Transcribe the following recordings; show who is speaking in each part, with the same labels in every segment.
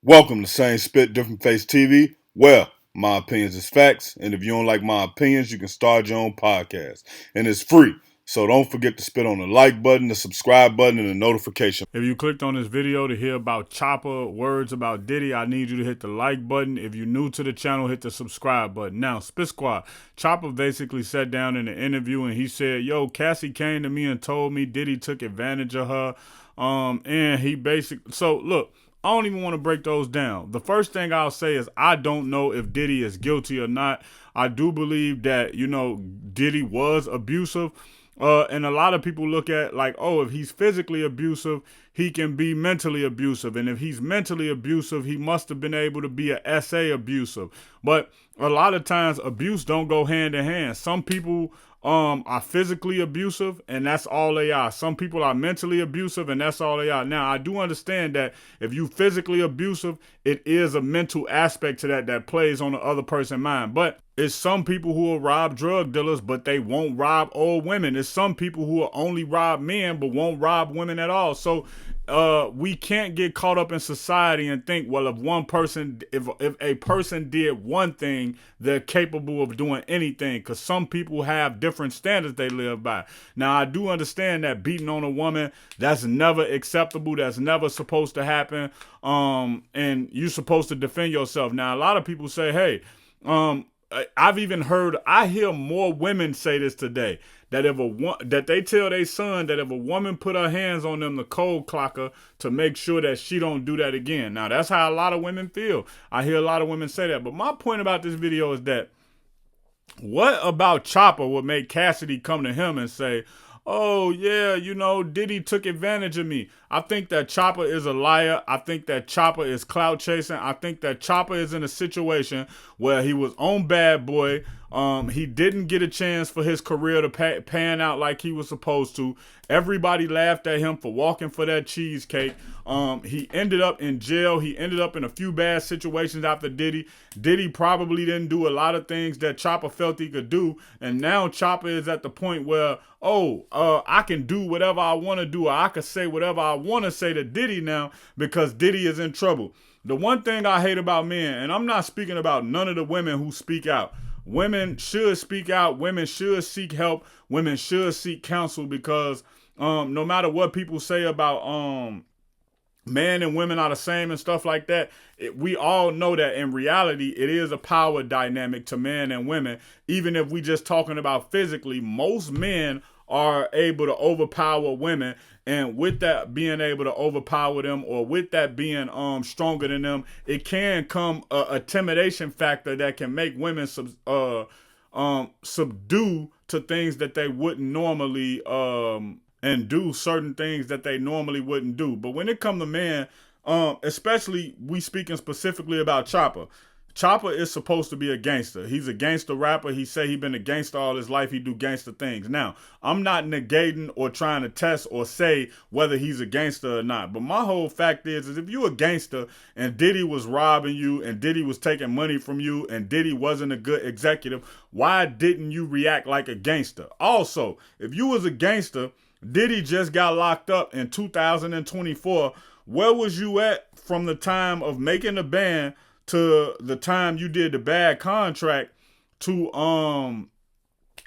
Speaker 1: Welcome to Same Spit, Different Face TV. Well, my opinions is facts, and if you don't like my opinions, you can start your own podcast. And it's free. So don't forget to spit on the like button, the subscribe button, and the notification. If you clicked on this video to hear about Chopper, words about Diddy, I need you to hit the like button. If you're new to the channel, hit the subscribe button. Now, Spit Squad, Chopper basically sat down in the interview and he said, yo, Cassie came to me and told me Diddy took advantage of her. And he basically, so look, I don't even want to break those down. The first thing I'll say is I don't know if Diddy is guilty or not. I do believe that, Diddy was abusive. And a lot of people look at like, oh, if he's physically abusive, he can be mentally abusive. And if he's mentally abusive, he must have been able to be a SA abusive. But a lot of times abuse don't go hand in hand. Some people are physically abusive and that's all they are. Some people are mentally abusive and that's all they are. Now, I do understand that if you physically abusive, it is a mental aspect to that plays on the other person's mind. But it's some people who will rob drug dealers, but they won't rob old women. It's some people who will only rob men, but won't rob women at all. So we can't get caught up in society and think, well, if a person did one thing, they're capable of doing anything. Because some people have different standards they live by. Now, I do understand that beating on a woman, that's never acceptable. That's never supposed to happen. And you're supposed to defend yourself. Now, a lot of people say, hey, I hear more women say this today, that they tell their son that if a woman put her hands on them, the cold clocker to make sure that she don't do that again. Now, that's how a lot of women feel. I hear a lot of women say that. But my point about this video is that what about Chopper would make Cassidy come to him and say, oh, yeah, Diddy took advantage of me. I think that Chopper is a liar. I think that Chopper is clout chasing. I think that Chopper is in a situation where he was on Bad Boy. He didn't get a chance for his career to pan out like he was supposed to. Everybody laughed at him for walking for that cheesecake. He ended up in jail. He ended up in a few bad situations after Diddy. Diddy probably didn't do a lot of things that Chopper felt he could do. And now Chopper is at the point where, I can do whatever I want to do. Or I can say whatever I want to say to Diddy now because Diddy is in trouble. The one thing I hate about men, and I'm not speaking about none of the women who speak out. Women should speak out. Women should seek help. Women should seek counsel because no matter what people say about men and women are the same and stuff like that, we all know that in reality it is a power dynamic to men and women. Even if we just talking about physically, most men are able to overpower women, and with that being able to overpower them, or with that being stronger than them, it can come a intimidation factor that can make women subdue to things that they wouldn't normally and do certain things that they normally wouldn't do. But when it come to men, especially we speaking specifically about Chopper. Chopper is supposed to be a gangster. He's a gangster rapper. He say he been a gangster all his life. He do gangster things. Now, I'm not negating or trying to test or say whether he's a gangster or not. But my whole fact is if you a gangster and Diddy was robbing you and Diddy was taking money from you and Diddy wasn't a good executive, why didn't you react like a gangster? Also, if you was a gangster, Diddy just got locked up in 2024. Where was you at from the time of making the band to the time you did the bad contract to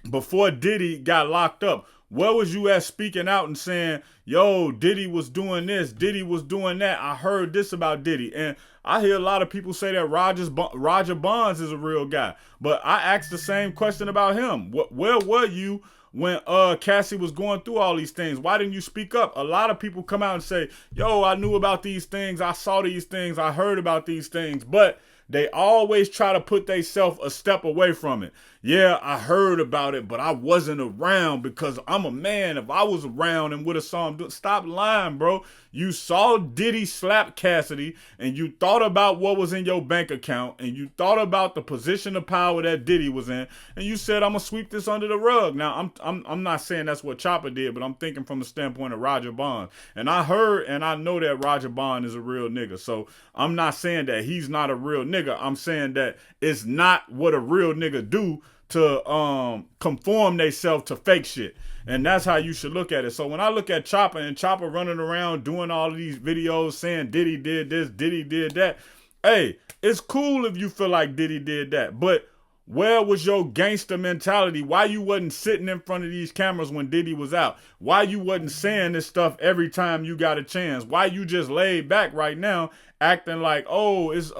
Speaker 1: before Diddy got locked up? Where was you at speaking out and saying, yo, Diddy was doing this, Diddy was doing that, I heard this about Diddy? And I hear a lot of people say that Roger Bonds is a real guy. But I asked the same question about him. Where were you when Cassie was going through all these things? Why didn't you speak up? A lot of people come out and say, yo, I knew about these things, I saw these things, I heard about these things, but they always try to put themselves a step away from it. Yeah, I heard about it, but I wasn't around because I'm a man. If I was around and would have saw him stop lying, bro. You saw Diddy slap Cassidy and you thought about what was in your bank account and you thought about the position of power that Diddy was in and you said, I'm going to sweep this under the rug. Now, I'm not saying that's what Chopper did, but I'm thinking from the standpoint of Roger Bonds. And I heard and I know that Roger Bond is a real nigga. So I'm not saying that he's not a real nigga. I'm saying that it's not what a real nigga do to conform themselves to fake shit. And that's how you should look at it. So when I look at Chopper and Chopper running around doing all of these videos saying Diddy did this, Diddy did that, hey, it's cool if you feel like Diddy did that. But where was your gangster mentality? Why you wasn't sitting in front of these cameras when Diddy was out? Why you wasn't saying this stuff every time you got a chance? Why you just laid back right now acting like, oh, it's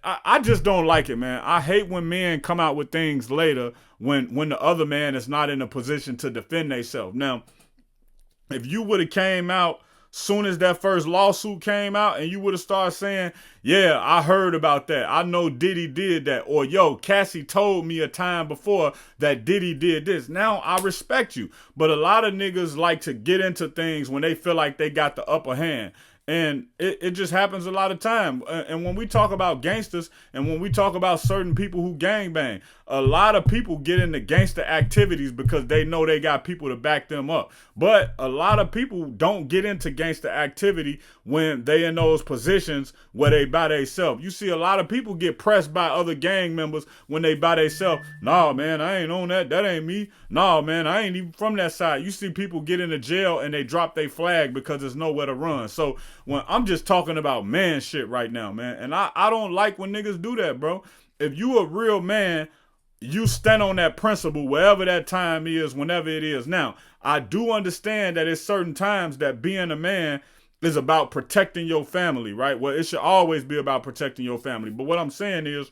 Speaker 1: I just don't like it, man. I hate when men come out with things later when the other man is not in a position to defend themselves. Now, if you would have came out soon as that first lawsuit came out and you would have started saying, yeah, I heard about that. I know Diddy did that. Or, yo, Cassie told me a time before that Diddy did this. Now I respect you. But a lot of niggas like to get into things when they feel like they got the upper hand. And it just happens a lot of time. And when we talk about gangsters and when we talk about certain people who gangbang, a lot of people get into gangster activities because they know they got people to back them up. But a lot of people don't get into gangster activity when they in those positions where they by themselves. You see a lot of people get pressed by other gang members when they by themselves. Nah, man, I ain't on that. That ain't me. Nah, man, I ain't even from that side. You see people get into jail and they drop their flag because there's nowhere to run. So when I'm just talking about man shit right now, man. And I don't like when niggas do that, bro. If you a real man, you stand on that principle wherever that time is, whenever it is. Now, I do understand that it's certain times that being a man is about protecting your family, right? Well, it should always be about protecting your family. But what I'm saying is,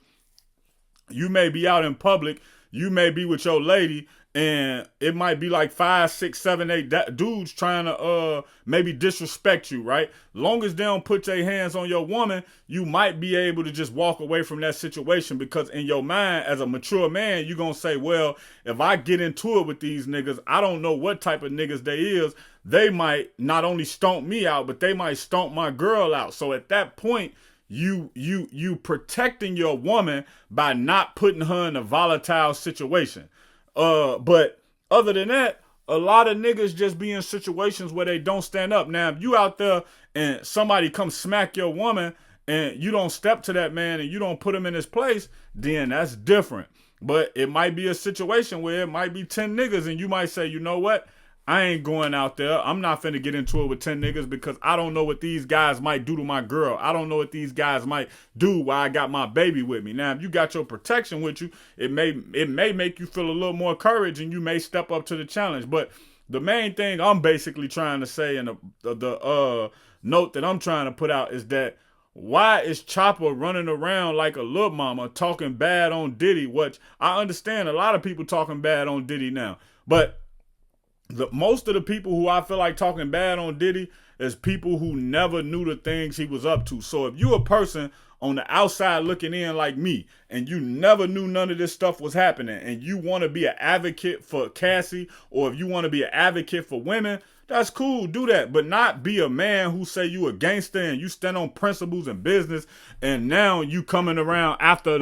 Speaker 1: you may be out in public, you may be with your lady, and it might be like 5, 6, 7, 8 dudes trying to maybe disrespect you, right? Long as they don't put their hands on your woman, you might be able to just walk away from that situation, because in your mind, as a mature man, you're going to say, well, if I get into it with these niggas, I don't know what type of niggas they is. They might not only stomp me out, but they might stomp my girl out. So at that point, you protecting your woman by not putting her in a volatile situation. But other than that, a lot of niggas just be in situations where they don't stand up. Now, if you out there and somebody come smack your woman and you don't step to that man and you don't put him in his place, then that's different. But it might be a situation where it might be 10 niggas and you might say, you know what? I ain't going out there. I'm not finna get into it with 10 niggas because I don't know what these guys might do to my girl. I don't know what these guys might do while I got my baby with me. Now, if you got your protection with you, it may make you feel a little more courage and you may step up to the challenge. But the main thing I'm basically trying to say, and the note that I'm trying to put out, is that why is Chopper running around like a little mama talking bad on Diddy? Which I understand a lot of people talking bad on Diddy now, but most of the people who I feel like talking bad on Diddy is people who never knew the things he was up to. So if you a person on the outside looking in like me, and you never knew none of this stuff was happening, and you want to be an advocate for Cassie, or if you want to be an advocate for women, that's cool, do that. But not be a man who say you a gangster and you stand on principles and business, and now you coming around after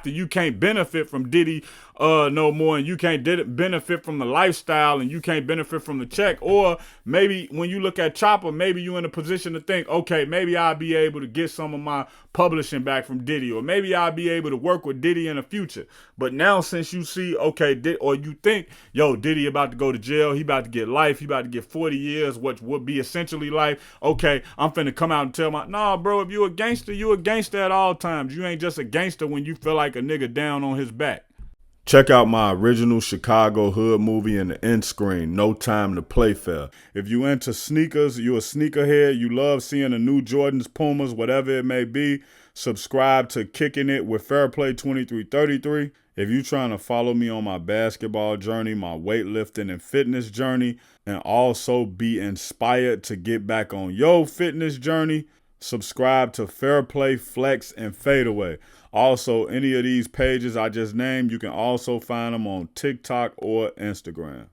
Speaker 1: you can't benefit from Diddy no more, and you can't benefit from the lifestyle, and you can't benefit from the check. Or maybe when you look at Chopper, maybe you in a position to think, okay, maybe I'll be able to get some of my publishing back from Diddy, or maybe I'll be able to work with Diddy in the future. But now since you see, okay, or you think, yo, Diddy about to go to jail, he about to get life, he about to get 40 years, which would be essentially life. Okay, I'm finna come out and tell nah, bro, if you a gangster at all times. You ain't just a gangster when you feel like a nigga down on his back. Check out my original Chicago hood movie in the end screen, No Time to Play Fair. If you into sneakers, you a sneakerhead, you love seeing the new Jordans, Pumas, whatever it may be, subscribe to Kicking It with Fairplay 2333. If you trying to follow me on my basketball journey, my weightlifting and fitness journey, and also be inspired to get back on your fitness journey, subscribe to Fairplay, Flex, and Fadeaway. Also, any of these pages I just named, you can also find them on TikTok or Instagram.